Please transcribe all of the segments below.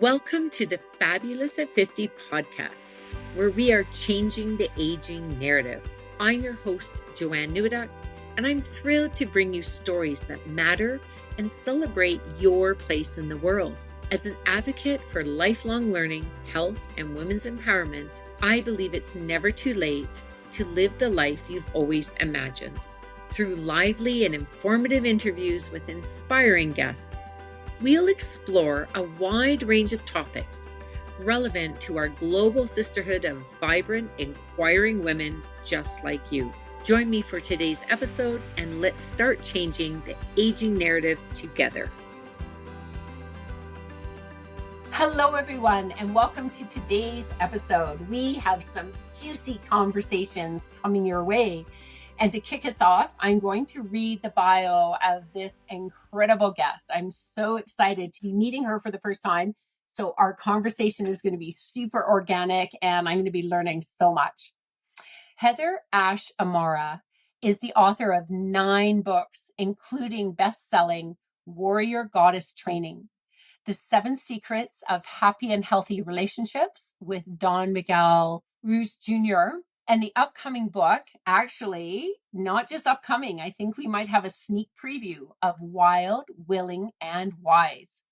Welcome to the Fabulous at 50 podcast, where we are changing the aging narrative. I'm your host, Joanne Neweduk, and I'm thrilled to bring you stories that matter and celebrate your place in the world. As an advocate for lifelong learning, health, and women's empowerment, I believe it's never too late to live the life you've always imagined. Through lively and informative interviews with inspiring guests, we'll explore a wide range of topics relevant to our global sisterhood of vibrant, inquiring women just like you. Join me for today's episode, and let's start changing the aging narrative together. Hello, everyone, and welcome to today's episode. We have some juicy conversations coming your way. And to kick us off, I'm going to read the bio of this incredible guest. I'm so excited to be meeting her for the first time. So our conversation is going to be super organic, and I'm going to be learning so much. HeatherAsh Amara is the author of 9 books, including best-selling Warrior Goddess Training, The 7 Secrets of Happy and Healthy Relationships with Don Miguel Ruiz Jr., and the upcoming book, actually, not just upcoming, I think we might have a sneak preview of Wild, Willing, and Wise.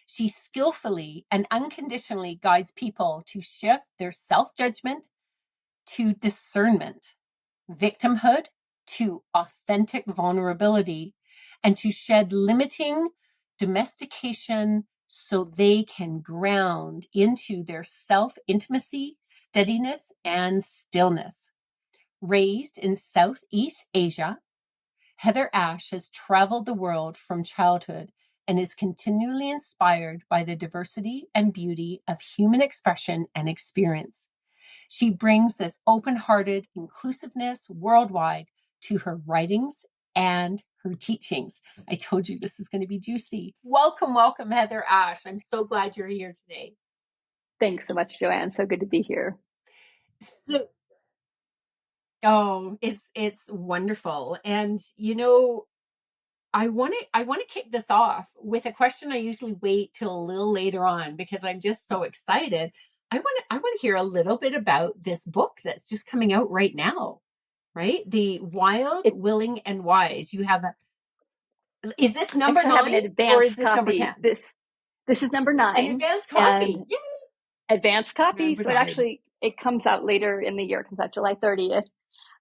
She skillfully and unconditionally guides people to shift their self-judgment to discernment, victimhood to authentic vulnerability, and to shed limiting domestication so they can ground into their self-intimacy, steadiness, and stillness. Raised in Southeast Asia, HeatherAsh has traveled the world from childhood and is continually inspired by the diversity and beauty of human expression and experience. She brings this open-hearted inclusiveness worldwide to her writings and her teachings. I told you this is going to be juicy. Welcome, HeatherAsh. I'm so glad you're here today. Thanks so much, Joanne. So good to be here. It's wonderful. And I want to kick this off with a question I usually wait till a little later on because I'm just so excited. I want to hear a little bit about this book that's just coming out right now, right? The Wild, Willing, and Wise. You have is this number 9 or is this copy. number 10? This is number 9. An advanced copy. Advanced copy. So it comes out later in the year. It comes out July 30th.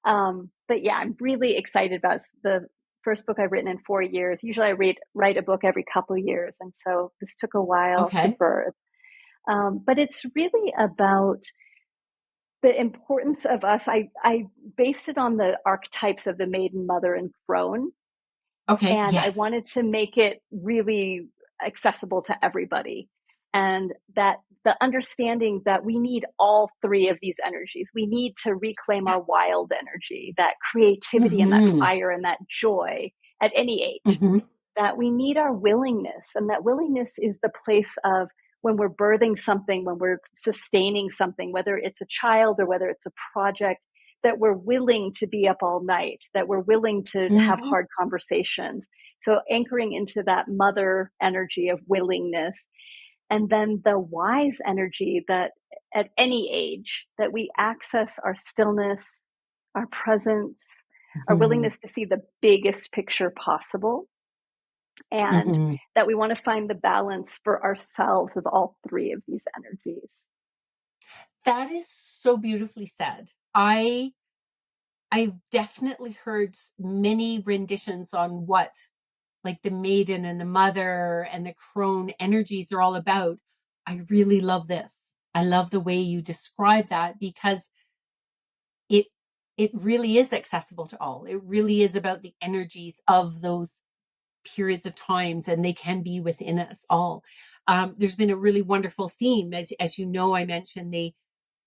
But yeah, I'm really excited about the first book I've written in 4 years. Usually I write a book every couple of years. And so this took a while to birth. But it's really about the importance of us. I based it on the archetypes of the maiden, mother, and crone. Okay. And yes. I wanted to make it really accessible to everybody. And that the understanding that we need all 3 of these energies. We need to reclaim our wild energy, that creativity and that fire and that joy at any age. That we need our willingness. And that willingness is the place of when we're birthing something, when we're sustaining something, whether it's a child or whether it's a project, that we're willing to be up all night, that we're willing to have hard conversations. So anchoring into that mother energy of willingness. And then the wise energy that at any age, that we access our stillness, our presence, our willingness to see the biggest picture possible. And that we want to find the balance for ourselves with all 3 of these energies. That is so beautifully said. I've definitely heard many renditions on what like the maiden and the mother and the crone energies are all about. I really love this. I love the way you describe that because it really is accessible to all. It really is about the energies of those periods of times, and they can be within us all. There's been a really wonderful theme, as you know, I mentioned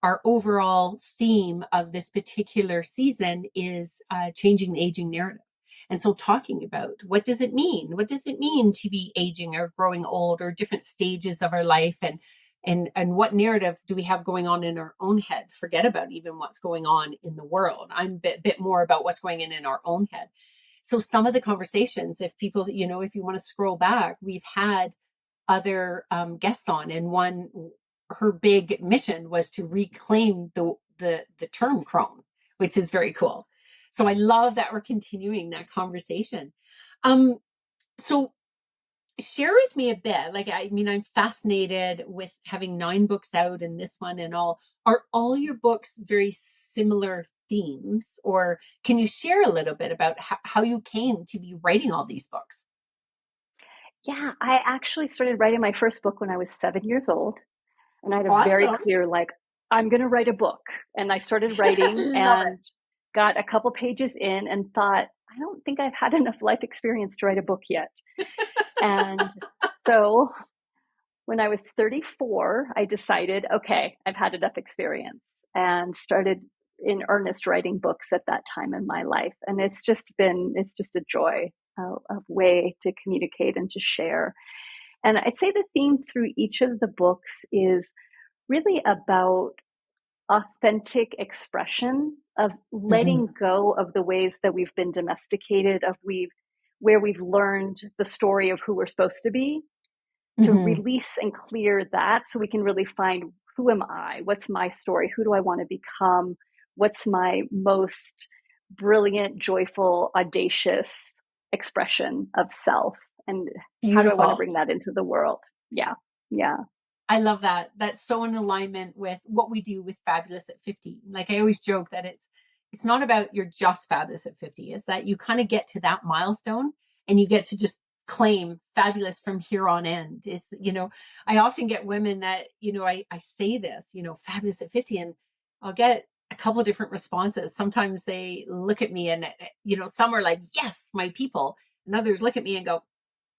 our overall theme of this particular season is changing the aging narrative. And so talking about what does it mean? What does it mean to be aging or growing old or different stages of our life? And what narrative do we have going on in our own head? Forget about even what's going on in the world. I'm a bit more about what's going on in our own head. So some of the conversations, if people, if you want to scroll back, we've had other guests on, and one, her big mission was to reclaim the term crone, which is very cool. So I love that we're continuing that conversation. So share with me a bit. Like, I mean, I'm fascinated with having 9 books out and this one and all. Are all your books very similar themes, or can you share a little bit about how you came to be writing all these books? Yeah, I actually started writing my first book when I was 7 years old. And I had a very Awesome. clear, like, I'm going to write a book. And I started writing Love and got a couple pages in and thought, I don't think I've had enough life experience to write a book yet. And so when I was 34, I decided, okay, I've had enough experience, and started in earnest writing books at that time in my life. And it's just a joy, a way to communicate and to share. And I'd say the theme through each of the books is really about authentic expression of it. letting go of the ways that we've been domesticated, where we've learned the story of who we're supposed to be, to Hmm. release and clear that so we can really find, who am I? What's my story? Who do I want to become? What's my most brilliant, joyful, audacious expression of self? And how do I want to Beautiful. bring that into the world? Yeah. Yeah. I love that. That's so in alignment with what we do with Fabulous at 50. Like, I always joke that it's not about you're just fabulous at 50. It's that you kind of get to that milestone and you get to just claim fabulous from here on end. Is, I often get women that, I say this, fabulous at 50, and I'll get a couple of different responses. Sometimes they look at me and, some are like, yes, my people. And others look at me and go,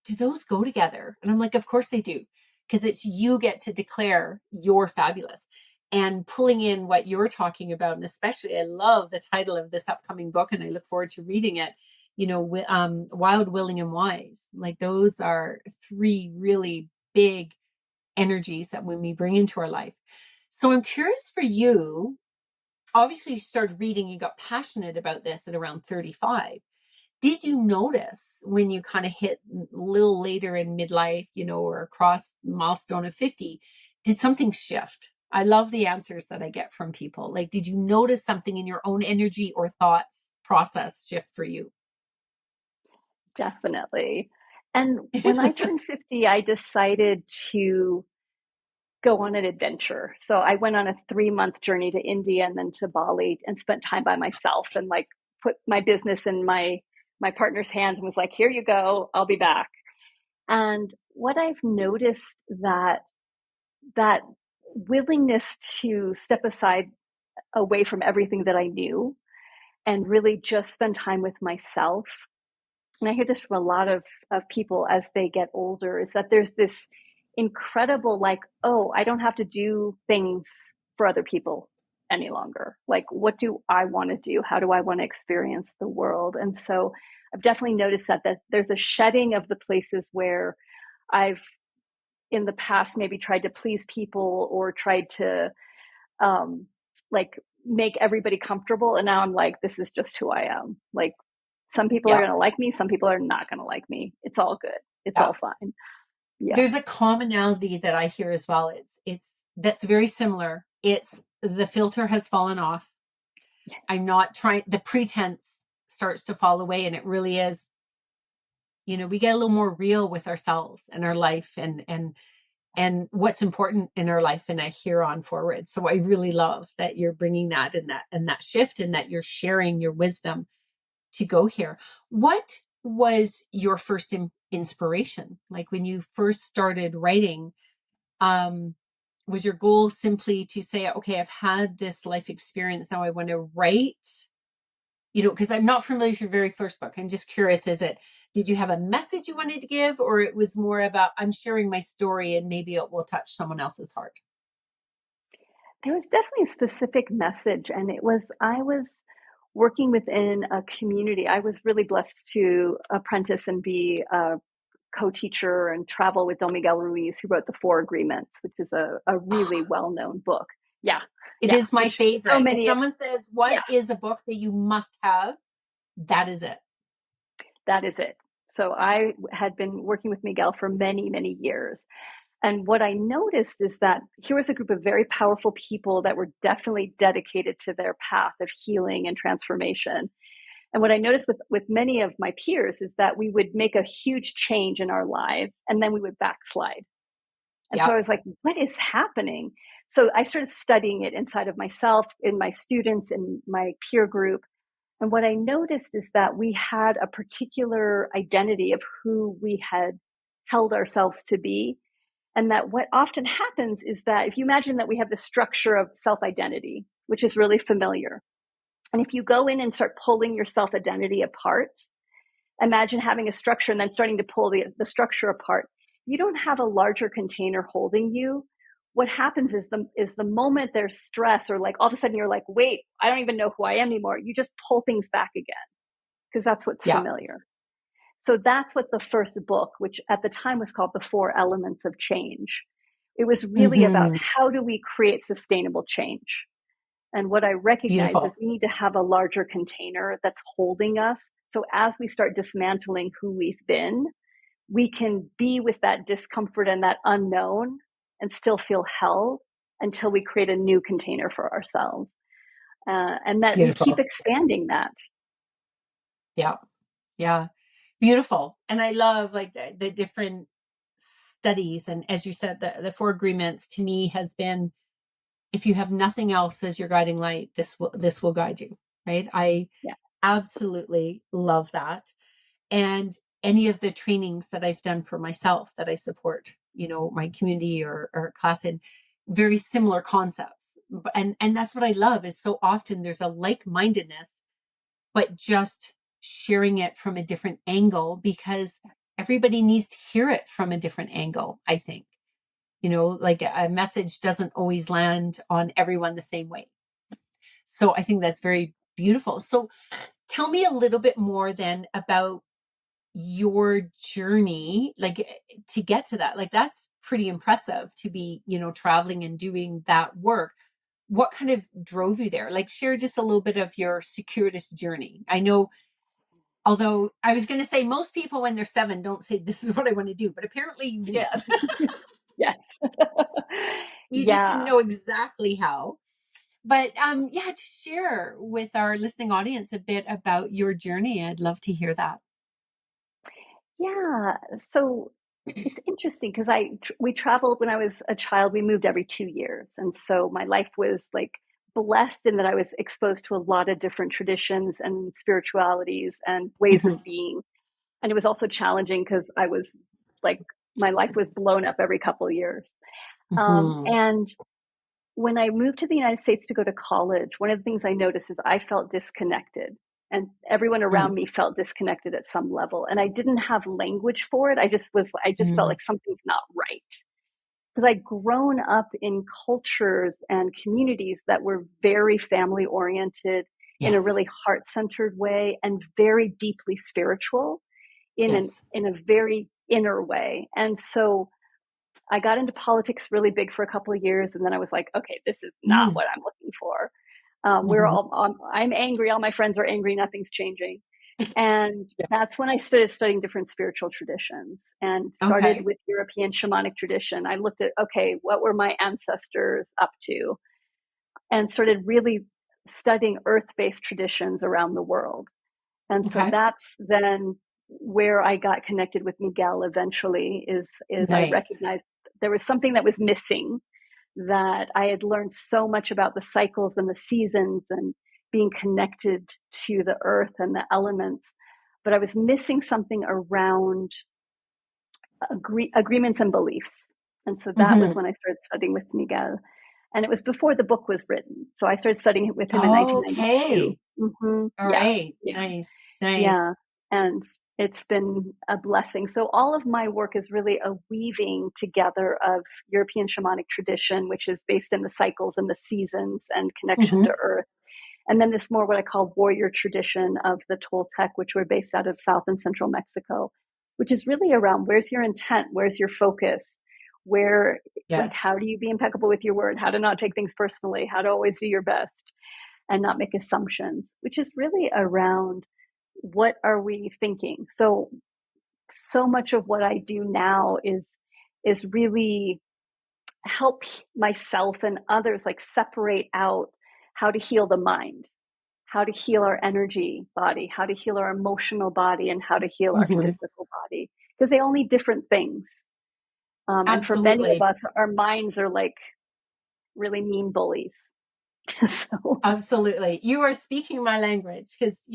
do those go together? And I'm like, of course they do, because it's, you get to declare you're fabulous. And pulling in what you're talking about, and especially I love the title of this upcoming book, and I look forward to reading it. Wild, willing, and wise. Like, those are 3 really big energies that when we bring into our life. So I'm curious for you. Obviously, you started reading, you got passionate about this at around 35. Did you notice when you kind of hit a little later in midlife, or across milestone of 50, did something shift? I love the answers that I get from people. Like, did you notice something in your own energy or thoughts process shift for you? Definitely. And when I turned 50, I decided to go on an adventure. So I went on a 3-month journey to India and then to Bali, and spent time by myself, and like put my business in my partner's hands and was like, here you go, I'll be back. And what I've noticed, that willingness to step aside, away from everything that I knew, and really just spend time with myself. And I hear this from a lot of people as they get older, is that there's this incredible, like, oh, I don't have to do things for other people any longer. Like, what do I want to do? How do I want to experience the world? And so I've definitely noticed that there's a shedding of the places where I've in the past maybe tried to please people, or tried to um, like make everybody comfortable. And now I'm like, this is just who I am. Like, some people are Yeah. going to like me, some people are not going to like me. It's all good. It's Yeah. all fine. Yeah. There's a commonality that I hear as well. It's that's very similar. It's the filter has fallen off. I'm not trying, the pretense starts to fall away, and it really is, we get a little more real with ourselves and our life, and what's important in our life, and here on forward. So I really love that you're bringing that, and that shift, and that you're sharing your wisdom to go here. What was your first inspiration? Like, when you first started writing, um, was your goal simply to say, okay, I've had this life experience, now I want to write? Because I'm not familiar with your very first book. I'm just curious, did you have a message you wanted to give, or it was more about, I'm sharing my story and maybe it will touch someone else's heart? There was definitely a specific message, and I was working within a community. I was really blessed to apprentice and be a co-teacher and travel with Don Miguel Ruiz, who wrote the Four Agreements, which is a really well-known book. Yeah. It Yeah. is my Which so favorite. If many of, someone says, what yeah, is a book that you must have? That is it. that is it. So I had been working with Miguel for many, many years. And what I noticed is that here was a group of very powerful people that were definitely dedicated to their path of healing and transformation. And what I noticed with many of my peers is that we would make a huge change in our lives and then we would backslide. And so I Yep. was like, what is happening? So I started studying it inside of myself, in my students, in my peer group. And what I noticed is that we had a particular identity of who we had held ourselves to be. And that what often happens is that if you imagine that we have the structure of self identity, which is really familiar. And if you go in and start pulling your self identity apart, imagine having a structure and then starting to pull the structure apart. You don't have a larger container holding you. What happens is the moment there's stress or like all of a sudden you're like, wait, I don't even know who I am anymore. You just pull things back again because that's what's Yep. familiar. So that's what the first book, which at the time was called The Four Elements of Change, it was really about Mm-hmm. how do we create sustainable change? And what I recognize is Beautiful. we need to have a larger container that's holding us. So as we start dismantling who we've been, we can be with that discomfort and that unknown and still feel held until we create a new container for ourselves. And that we keep Beautiful. expanding that. Yeah. Yeah. Beautiful. And I love like the different studies. And as you said, the four agreements to me has been, if you have nothing else as your guiding light, this will guide you. Right. I Yeah. absolutely love that. And any of the trainings that I've done for myself that I support, my community or class in, very similar concepts. And that's what I love is so often there's a like-mindedness, but just sharing it from a different angle because everybody needs to hear it from a different angle, I think. Like a message doesn't always land on everyone the same way. So I think that's very beautiful. So tell me a little bit more then about your journey, like to get to that. Like that's pretty impressive to be, traveling and doing that work. What kind of drove you there? Like share just a little bit of your circuitous journey. I know, although I was going to say most people when they're 7 don't say this is what I want to do, but apparently you did. Yes. You just didn't Yeah. know exactly how. But yeah, just share with our listening audience a bit about your journey. I'd love to hear that. Yeah. So it's interesting because we traveled when I was a child. We moved every 2 years, and so my life was like blessed in that I was exposed to a lot of different traditions and spiritualities and ways Mhm. of being. And it was also challenging because I was like my life was blown up every couple of years. Mhm. And when I moved to the United States to go to college, one of the things I noticed is I felt disconnected and everyone around Mm. me felt disconnected at some level. And I didn't have language for it. I just felt Mm. like something's not right. Because I'd grown up in cultures and communities that were very family oriented in a Yes. really heart centered way and very deeply spiritual Yes. in a very inner way. And so I got into politics really big for a couple of years, and then I was like, okay, this is not Mm. what I'm looking for. Mhm. I'm angry. All my friends are angry. Nothing's changing. And Yeah. that's when I started studying different spiritual traditions and started Okay. with European shamanic tradition. I looked at, okay, what were my ancestors up to? And started really studying earth based traditions around the world. And so Okay. that's then where I got connected with Miguel eventually is I Nice. recognized there was something that was missing, that I had learned so much about the cycles and the seasons and being connected to the earth and the elements, but I was missing something around agreements and beliefs. And so that was Mhm. when I started studying with Miguel. And it was before the book was written. So I started studying with him in 1992. Okay. All Yeah. right. Yeah. Nice. Nice. Yeah. And it's been a blessing. So all of my work is really a weaving together of European shamanic tradition, which is based in the cycles and the seasons and connection to Mhm. earth. And then this more what I call warrior tradition of the Toltec, which were based out of South and Central Mexico, which is really around where's your intent? Where's your focus? Where, like, Yes. how do you be impeccable with your word? How to not take things personally? How to always do your best and not make assumptions, which is really around what are we thinking? So so much of what I do now is really help myself and others like separate out how to heal the mind, how to heal our energy body, how to heal our emotional body, and how to heal our Mhm. physical body, because they all need different things. And for many of Absolutely. us, our minds are like really mean bullies. So, Absolutely. You are speaking my language because,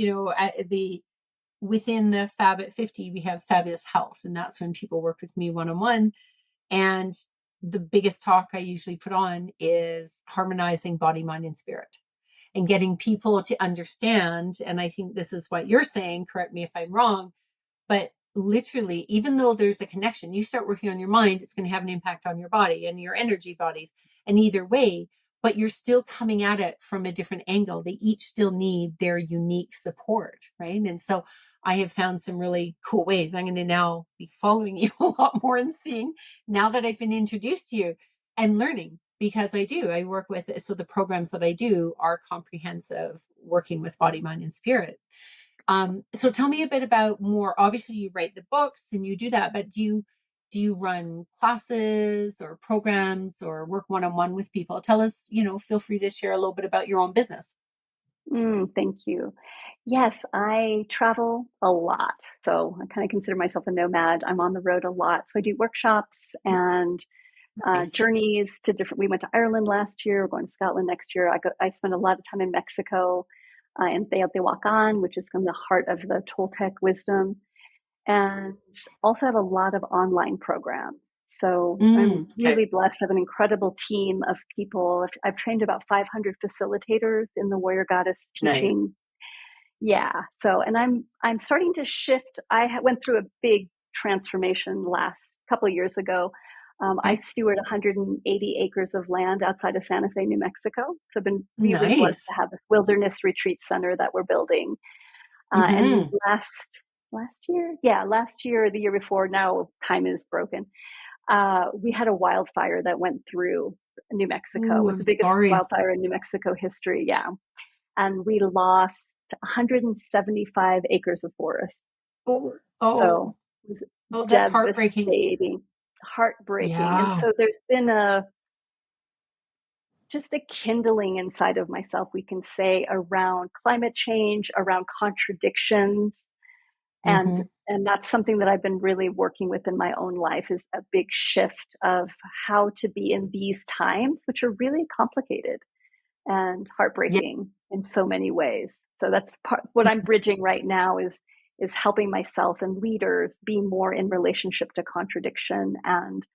within the Fab at 50, we have Fabulous Health, and that's when people work with me one on one. And the biggest talk I usually put on is harmonizing body, mind, and spirit and getting people to understand. And I think this is what you're saying, correct me if I'm wrong, but literally, even though there's a connection, you start working on your mind, it's going to have an impact on your body and your energy bodies. And either way, but you're still coming at it from a different angle. They each still need their unique support, right? And so I have found some really cool ways. I'm going to now be following you a lot more and seeing now that I've been introduced to you and learning, because I work with, so the programs that I do are comprehensive, working with body, mind, and spirit. So tell me a bit about more. Obviously, you write the books and you do that, but do you run classes or programs or work one on one with people? Tell us. Feel free to share a little bit about your own business. thank you. Yes, I travel a lot. So I kind of consider myself a nomad. I'm on the road a lot. So I do workshops and Nice, journeys to different. We went to Ireland last year. We're going to Scotland next year. I spend a lot of time in Mexico, in Teotihuacan, which is kind of the heart of the Toltec wisdom, and also have a lot of online programs. So I'm okay, really blessed. I have an incredible team of people. I've trained about 500 facilitators in the Warrior Goddess nice. teaching. Yeah. So, and I'm starting to shift. Went through a big transformation last couple of years ago. I Okay, steward 180 acres of land outside of Santa Fe, New Mexico. So I've been really blessed nice. to have this wilderness retreat center that we're building. And Mm-hmm. last year, yeah, last year, or the year before, now time is broken. We had a wildfire that went through New Mexico. It Ooh, was I'm the biggest sorry. wildfire in New Mexico history. Yeah, and we lost 175 acres of forest. Oh, So oh, it was oh, that's heartbreaking. devastating, heartbreaking. And Yeah. so there's been just a kindling inside of myself, we can say, around climate change, around contradictions. And Mm-hmm. and that's something that I've been really working with in my own life, is a big shift of how to be in these times, which are really complicated and Yeah. heartbreaking in so many ways. So that's what I'm bridging right now, is helping myself and leaders be more in relationship to contradiction and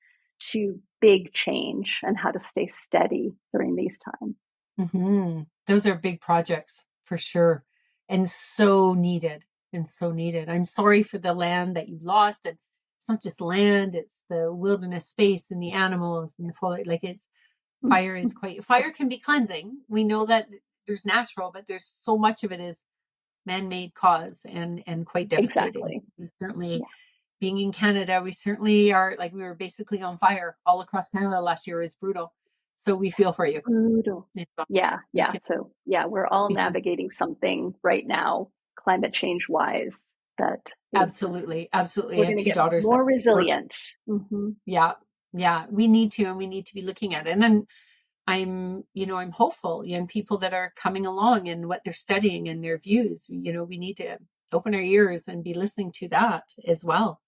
to big change, and how to stay steady during these times. Mm-hmm. Those are big projects for sure, and so needed, and so needed. I'm sorry for the land that you lost, and it's not just land; it's the wilderness space and the animals and the foliage. Like it's fire is quite fire can be cleansing. We know that there's natural, but there's so much of it is man-made cause and quite devastating. Exactly. We certainly, Yeah. being in Canada, we certainly are, like, we were basically on fire all across Canada last year. Is brutal. So we feel for you. Brutal. Yeah. We Yeah. can So yeah, we're all we can navigating something right now, climate change wise, that is, absolutely, absolutely. I we're have going to two get daughters that more work. resilient. Hmm. Yeah, yeah. We need to, and we need to be looking at it. And I'm hopeful. Young people that are coming along and what they're studying and their views. We need to open our ears and be listening to that as well.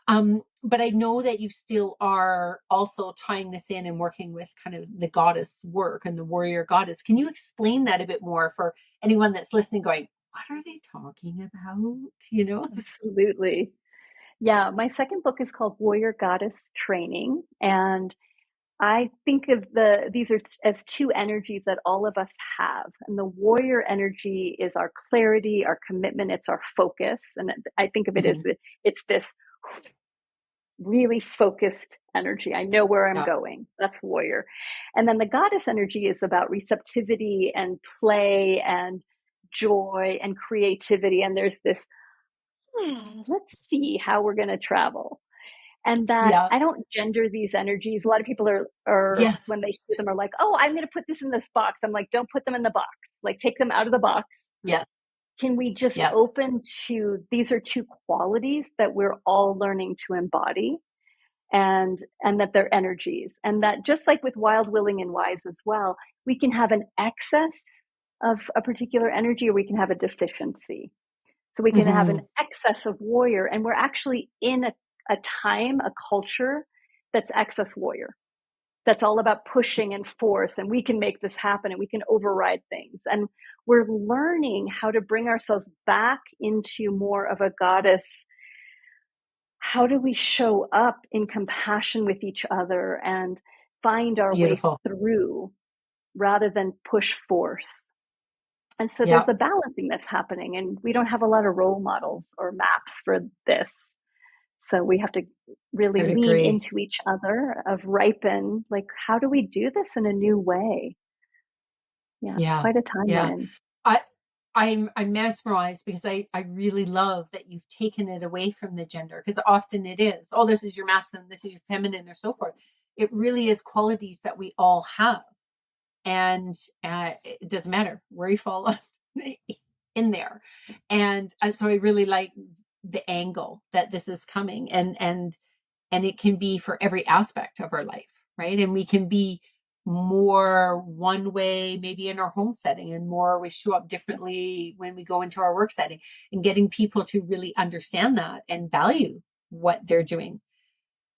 But I know that you still are also tying this in and working with kind of the goddess work and the warrior goddess. Can you explain that a bit more for anyone that's listening, going, what are they talking about? You know? Absolutely. Yeah, my second book is called Warrior Goddess Training, and I think of these are as two energies that all of us have. And the warrior energy is our clarity, our commitment, it's our focus. And I think of it as Mhm. it's this really focused energy. I know where I'm Yeah. going. That's warrior. And then the goddess energy is about receptivity and play and joy and creativity. And there's this, let's see how we're going to travel. And that Yeah. I don't gender these energies. A lot of people are Yes. when they hear them are like, oh, I'm going to put this in this box. I'm like, don't put them in the box. Like, take them out of the box Yes. Can we just Yes. open to, these are two qualities that we're all learning to embody, and that they're energies, and that just like with wild, willing, and wise as well, we can have an excess of a particular energy, or we can have a deficiency. So we can have an Hmm. excess of warrior, and we're actually in a time, a culture that's excess warrior. That's all about pushing and force, and we can make this happen, and we can override things. And we're learning how to bring ourselves back into more of a goddess. How do we show up in compassion with each other and find our way Beautiful. through rather than push force? And so Yeah, there's a balancing that's happening, and we don't have a lot of role models or maps for this. So we have to I really would lean agree. into each other, of ripen, like, how do we do this in a new way? Yeah, it's Yeah. quite a time we're Yeah. in. I I'm mesmerized because I really love that you've taken it away from the gender, because often it is, oh, this is your masculine, this is your feminine, or so forth. It really is qualities that we all have. And it doesn't matter where you fall in there. And so I really like the angle that this is coming, and it can be for every aspect of our life, right? And we can be more one way maybe in our home setting, and more we show up differently when we go into our work setting, and getting people to really understand that and value what they're doing.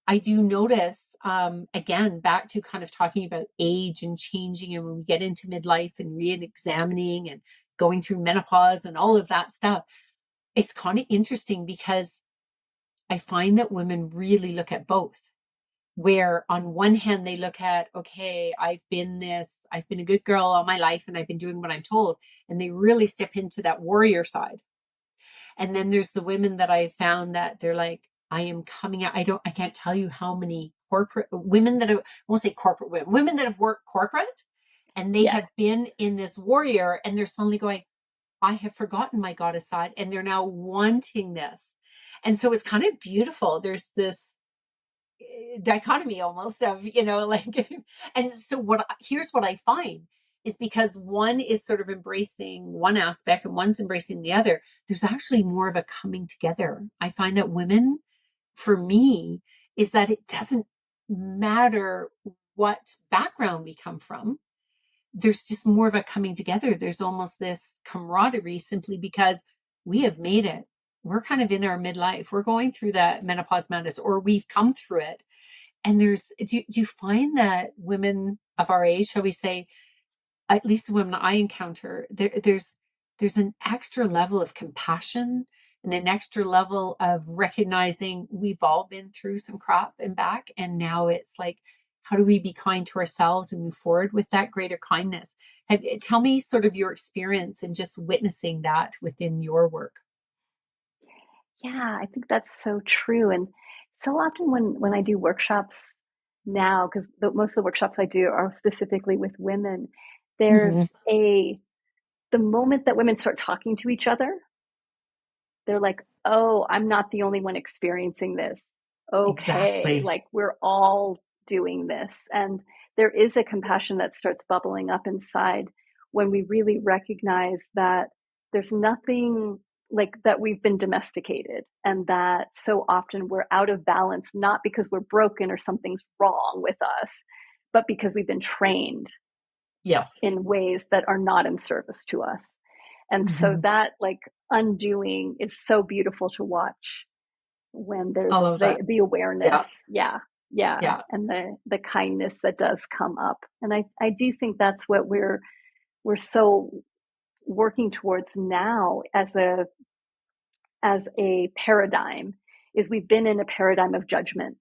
I do notice, again, back to kind of talking about age and changing, and when we get into midlife and re-examining and going through menopause and all of that stuff, it's kind of interesting because I find that women really look at both. Where on one hand, they look at, okay, I've been a good girl all my life, and I've been doing what I'm told. And they really step into that warrior side. And then there's the women that I found that they're like, I am coming out. I can't tell you how many corporate women that I won't say corporate women, women that have worked corporate, and they Yes. have been in this warrior, and they're suddenly going, I have forgotten my goddess side, and they're now wanting this. And so it's kind of beautiful. There's this dichotomy almost of, like, and so here's what I find is, because one is sort of embracing one aspect and one's embracing the other, there's actually more of a coming together. I find that women, for me, is that it doesn't matter what background we come from. There's just more of a coming together. There's almost this camaraderie, simply because we have made it. We're kind of in our midlife. We're going through that menopause madness, or we've come through it. And do you find that women of our age, shall we say, at least the women I encounter, there's an extra level of compassion and an extra level of recognizing we've all been through some crap and back, and now it's like, how do we be kind to ourselves and move forward with that greater kindness? Tell me sort of your experience and just witnessing that within your work. Yeah, I think that's so true. And so often when I do workshops now, because most of the workshops I do are specifically with women, there's Hmm. the moment that women start talking to each other, they're like, oh, I'm not the only one experiencing this. Okay, Exactly. like, we're all doing this. And there is a compassion that starts bubbling up inside when we really recognize that there's nothing, like, that we've been domesticated, and that so often we're out of balance, not because we're broken or something's wrong with us, but because we've been trained Yes. in ways that are not in service to us. And so Hmm. that, like, undoing is so beautiful to watch when there's I love that. the awareness. Yeah. Yeah. Yeah. Yeah. And the kindness that does come up. And I do think that's what we're so working towards now as a paradigm, is we've been in a paradigm of judgment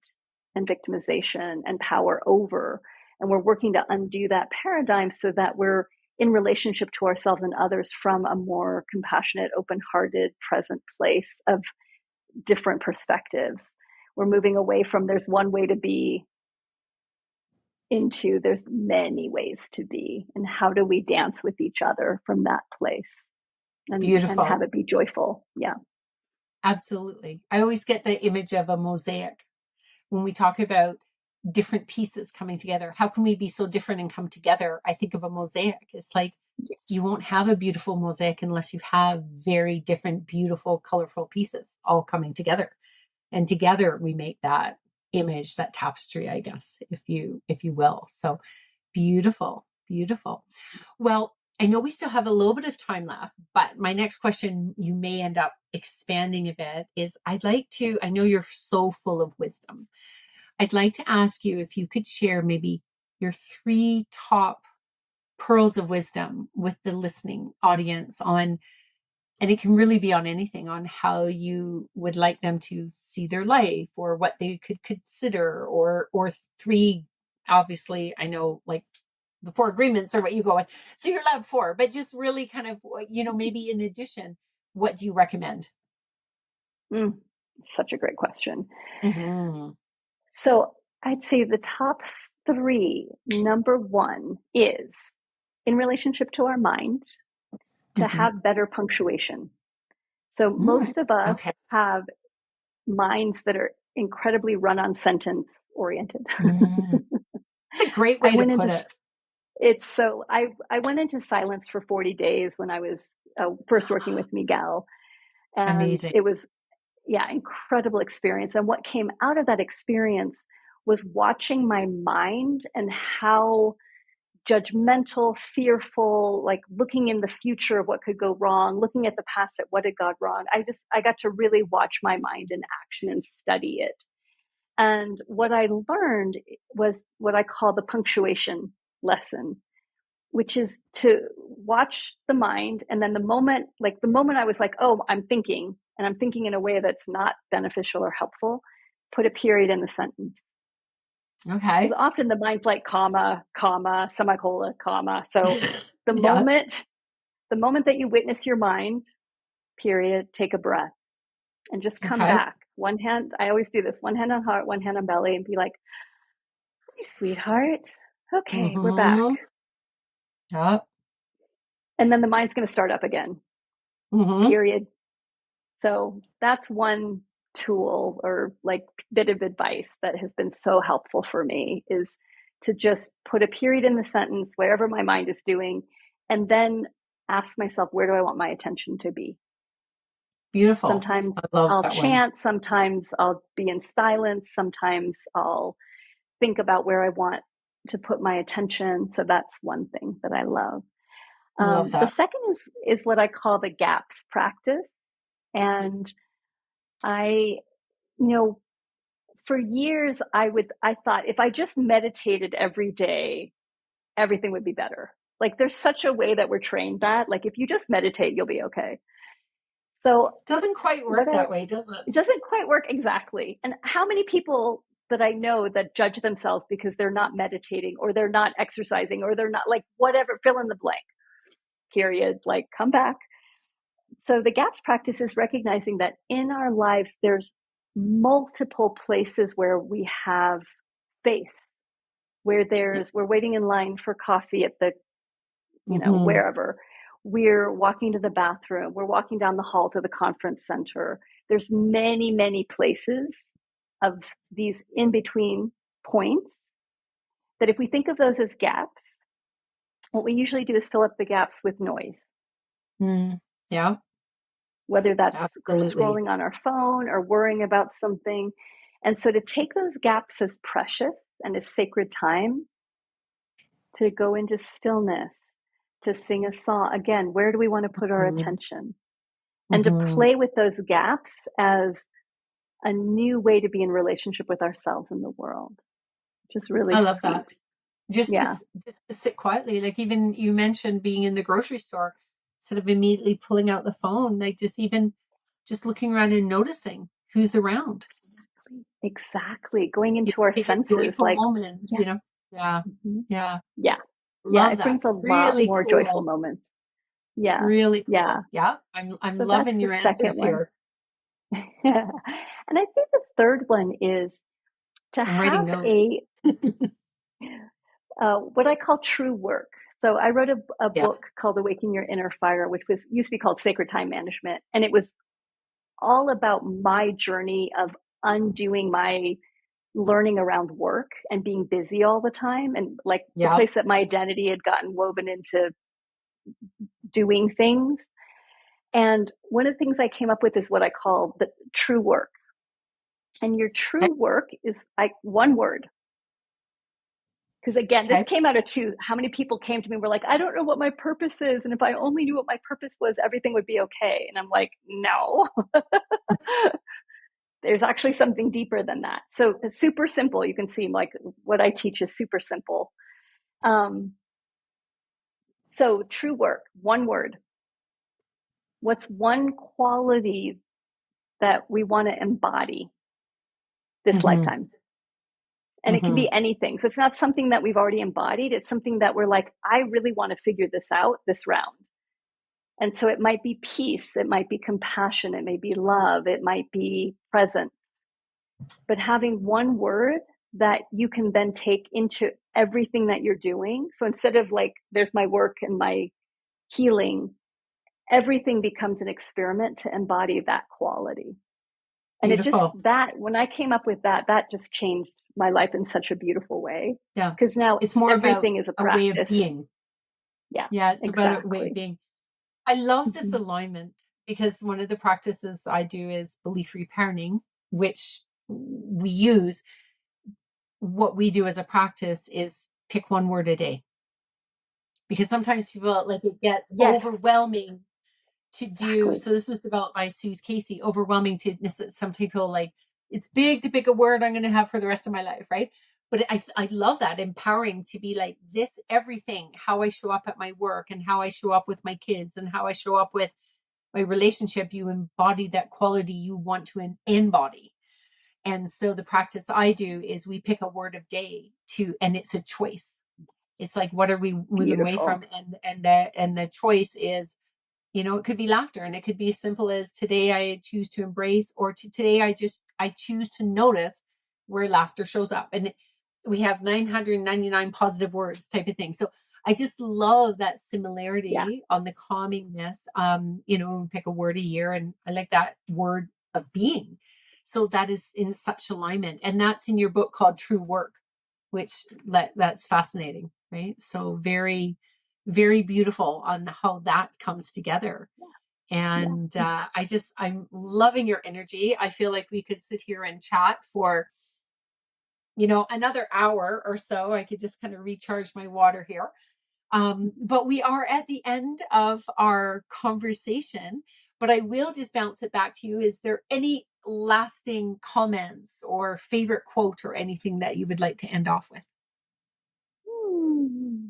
and victimization and power over, and we're working to undo that paradigm so that we're in relationship to ourselves and others from a more compassionate, open-hearted, present place of different perspectives. We're moving away from there's one way to be into there's many ways to be, and how do we dance with each other from that place, and Beautiful. have it be joyful. Yeah. Absolutely. I always get the image of a mosaic when we talk about different pieces coming together. How can we be so different and come together? I think of a mosaic. It's like you won't have a beautiful mosaic unless you have very different, beautiful, colorful pieces all coming together. And together we make that image, that tapestry, I guess, if you will. So beautiful, beautiful. Well, I know we still have a little bit of time left, but my next question, you may end up expanding a bit, is I know you're so full of wisdom. I'd like to ask you if you could share maybe your three top pearls of wisdom with the listening audience on, and it can really be on anything, on how you would like them to see their life or what they could consider, or three, obviously, I know, like the four agreements are what you go with. So you're allowed four, but just really kind of, maybe in addition, what do you recommend? Such a great question. Mm-hmm. So I'd say the top three, number one is in relationship to our mind, to Mm-hmm. have better punctuation. So Mm. most of us Okay. have minds that are incredibly run-on sentence oriented. Mm. It's a great I way to went put into it. I went into silence for 40 days when I was first working with Miguel, and Amazing. it was, yeah, incredible experience. And what came out of that experience was watching my mind and how judgmental, fearful, like looking in the future of what could go wrong, looking at the past at what had gone wrong. I got to really watch my mind in action and study it. And what I learned was what I call the punctuation lesson, which is to watch the mind. And then the moment I was like, oh, I'm thinking, and I'm thinking in a way that's not beneficial or helpful, put a period in the sentence. Because Okay. often the mind's like comma, comma, semicolon, comma. So the Yeah. moment, the moment that you witness your mind, period, take a breath and just come Okay. back. One hand, I always do this, one hand on heart, one hand on belly, and be like, hey, sweetheart. Okay, we're back. Mm-hmm. Yeah. And then the mind's going to start up again, Mm-hmm. period. So that's one tool or like bit of advice that has been so helpful for me, is to just put a period in the sentence, wherever my mind is doing, and then ask myself, where do I want my attention to be? Beautiful. Sometimes I love I'll that one. chant, sometimes I'll be in silence, sometimes I'll think about where I want to put my attention. So that's one thing that I love. I love The that. second is what I call the gaps practice. And I, you know, for years I thought if I just meditated every day, everything would be better. Like there's such a way that we're trained that like if you just meditate, you'll be okay. So Doesn't quite what work that way, does it it? doesn't quite work exactly. And how many people that I know that judge themselves because they're not meditating or they're not exercising or they're not like whatever, fill in the blank, period, like come back. So the gaps practice is recognizing that in our lives, there's multiple places where we have faith, where we're waiting in line for coffee at the, Mm-hmm. wherever. We're walking to the bathroom. We're walking down the hall to the conference center. There's many, many places of these in between points that if we think of those as gaps, what we usually do is fill up the gaps with noise, Mm. Yeah, whether that's absolutely. scrolling on our phone or worrying about something. And so to take those gaps as precious and as sacred time, to go into stillness, to sing a song, again, where do we want to put our Mm-hmm. attention? And to Mm-hmm. play with those gaps as a new way to be in relationship with ourselves and the world, which is really I love sweet. that. Just to Yeah, just to sit quietly, like even you mentioned being in the grocery store, instead of immediately pulling out the phone, like just looking around and noticing who's around. exactly. Going into our Take a senses, joyful like, moment, yeah, Yeah. mhm, Yeah. yeah, yeah. Love It that. brings a lot Really more joyful cool. moments. Yeah, Really yeah. cool. Yeah. I'm So that's loving the your second answers one. here. And I think the third one is to I'm writing have notes. what I call true work. So I wrote a Yeah. book called Awaken Your Inner Fire, which was used to be called Sacred Time Management. And it was all about my journey of undoing my learning around work and being busy all the time. And like the Yeah. place that my identity had gotten woven into doing things. And one of the things I came up with is what I call the true work. And your true work is like one word. Because again, this Okay. came out of two. How many people came to me and were like, I don't know what my purpose is. And if I only knew what my purpose was, everything would be okay. And I'm like, no, there's actually something deeper than that. So it's super simple. You can see like what I teach is super simple. So true work, one word. What's one quality that we want to embody this Mm-hmm. lifetime? And it can Mm-hmm. be anything. So it's not something that we've already embodied. It's something that we're like, I really want to figure this out this round. And so it might be peace, it might be compassion, it may be love, it might be presence. But having one word that you can then take into everything that you're doing. So instead of like, there's my work and my healing, everything becomes an experiment to embody that quality. And it just, Beautiful. that, when I came up with that, that just changed my life in such a beautiful way. Yeah. Because now It's more about everything is a a way of practice. being. Yeah, Yeah, it's about a way of exactly. being. I love this Mm-hmm. alignment because one of the practices I do is belief reparenting, which we use. What we do as a practice is pick one word a day. Because sometimes people like it gets Yes, overwhelming to do. exactly. So this was developed by Suze Casey, overwhelming to some people like it's big to pick a word I'm going to have for the rest of my life, right? But I love that empowering to be like this everything, how I show up at my work and how I show up with my kids and how I show up with my relationship. You embody that quality you want to embody. And so the practice I do is we pick a word of day to, and it's a choice. It's like, what are we moving away Beautiful. from? And the choice is, it could be laughter, and it could be as simple as today I choose to embrace, or today I choose to notice where laughter shows up. And we have 999 positive words type of thing. So I just love that Yeah, similarity on the calmingness. We pick a word a year, and I like that word of being. So that is in such alignment. And that's in your book called True Work, which that's fascinating, right? So very, very beautiful on how that comes together. yeah. And I'm loving your energy. I feel like we could sit here and chat for, another hour or so. I could just kind of recharge my water here. But we are at the end of our conversation, but I will just bounce it back to you. Is there any lasting comments or favorite quote or anything that you would like to end off with? Hmm.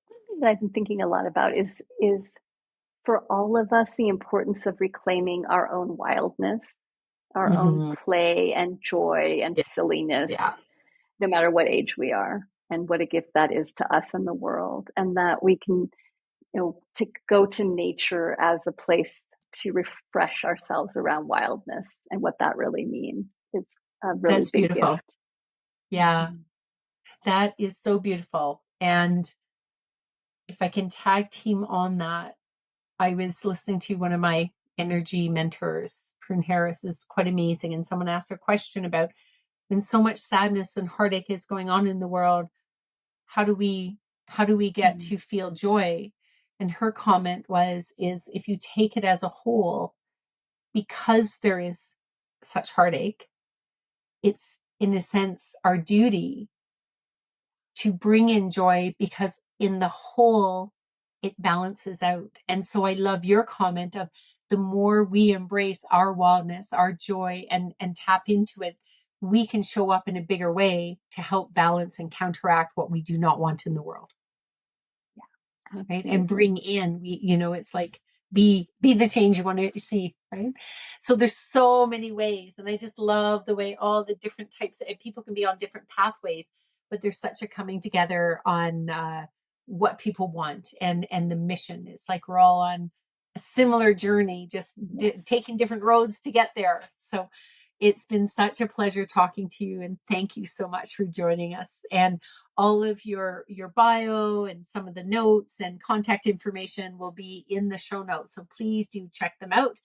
One thing that I've been thinking a lot about is for all of us the importance of reclaiming our own wildness, our own Mm-hmm. play and joy and Yeah. silliness, Yeah. no matter what age we are, and what a gift that is to us and the world, and that we can, to go to nature as a place to refresh ourselves around wildness and what that really means is a really That's big beautiful. gift. Yeah. Mhm. That is so beautiful. And if I can tag team on that, I was listening to one of my energy mentors, Prune Harris, is quite amazing. And someone asked her a question about when so much sadness and heartache is going on in the world, how do we get Mhm. to feel joy? And her comment is if you take it as a whole, because there is such heartache, it's in a sense our duty to bring in joy, because in the whole it balances out. And so I love your comment of the more we embrace our wildness, our joy, and tap into it, we can show up in a bigger way to help balance and counteract what we do not want in the world, right? And Absolutely. bring in, it's like be the change you want to see, right? So there's so many ways, and I just love the way all the different types of people can be on different pathways, but there's such a coming together on what people want and the mission. It's like we're all on a similar journey, just Yes. taking different roads to get there. So it's been such a pleasure talking to you, and thank you so much for joining us. And all of your bio and some of the notes and contact information will be in the show notes, so please do check them out.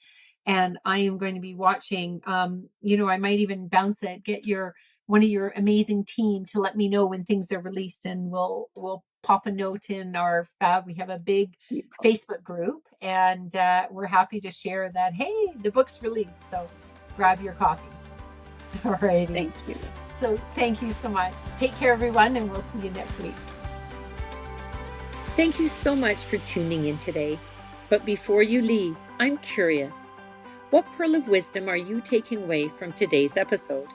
And I am going to be watching, I might even bounce it, get one of your amazing team to let me know when things are released, and we'll pop a note in our we have a big Beautiful. Facebook group, and we're happy to share that, hey, the book's released, so grab your coffee. All righty. Thank you. So thank you so much. Take care, everyone, and we'll see you next week. Thank you so much for tuning in today. But before you leave, I'm curious. What pearl of wisdom are you taking away from today's episode?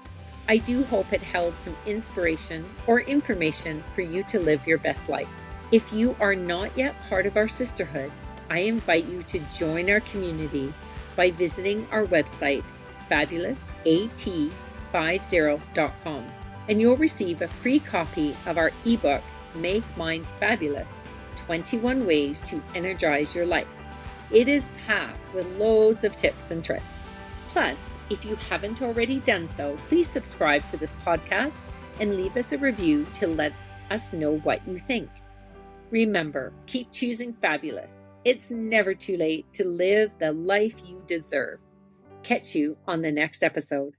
I do hope it held some inspiration or information for you to live your best life. If you are not yet part of our sisterhood, I invite you to join our community by visiting our website, fabulousat50.com, and you'll receive a free copy of our ebook, Make Mine Fabulous, 21 Ways to Energize Your Life. It is packed with loads of tips and tricks. Plus, if you haven't already done so, please subscribe to this podcast and leave us a review to let us know what you think. Remember, keep choosing fabulous. It's never too late to live the life you deserve. Catch you on the next episode.